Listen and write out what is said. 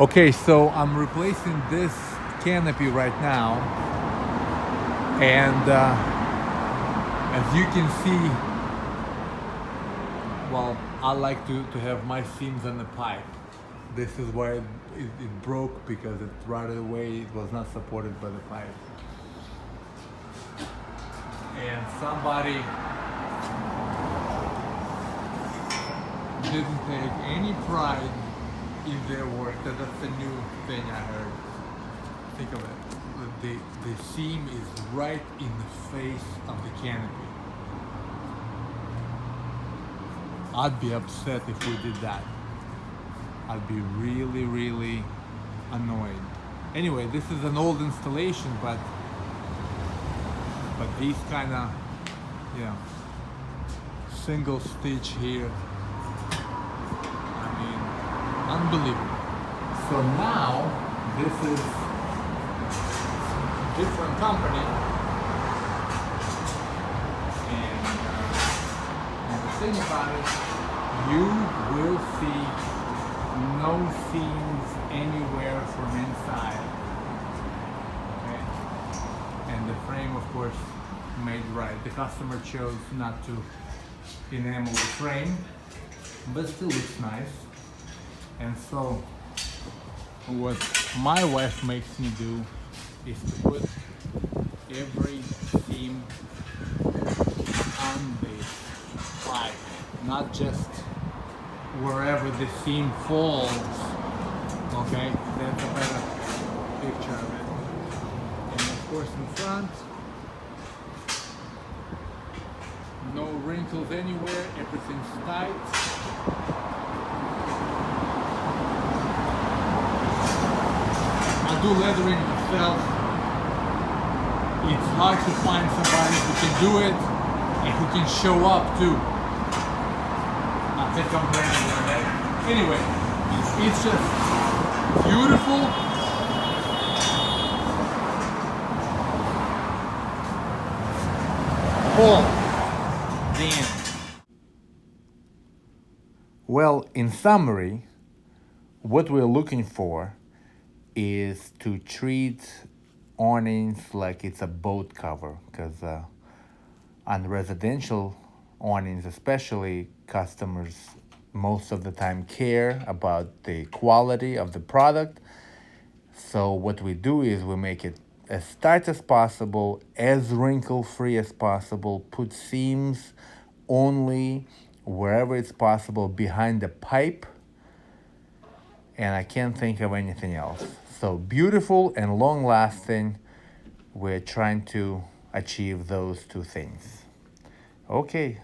Okay, so I'm replacing this canopy right now, and as you can see, well, I like to have my seams on the pipe. This is why it broke, because it right away it was not supported by the pipe. And somebody didn't take any pride in their work. That's a new thing I heard. Think of it. The seam is right in the face of the canopy. I'd be upset if we did that. I'd be really, really annoyed. Anyway, this is an old installation, but these kind of, you know, single stitch here, I mean, unbelievable. So now this is different company, and the thing about it, you will see no seams anywhere from inside. Okay, and the frame, of course, made right. The customer chose not to enamel the frame, but still looks nice. And so what my wife makes me do is to put every seam on the pipe, not just wherever the seam falls. Okay, that's a better picture of it. And of course in front, no wrinkles anywhere, everything's tight. I do leathering myself. It's hard to find somebody who can do it and who can show up too. Not that complaining about that. Anyway, it's just beautiful. The end. Well, in summary, what we're looking for is to treat awnings like it's a boat cover, because on residential awnings especially, customers most of the time care about the quality of the product. So what we do is we make it as tight as possible, as wrinkle free as possible, put seams only wherever it's possible behind the pipe, and I can't think of anything else. So beautiful and long lasting, we're trying to achieve those two things. Okay,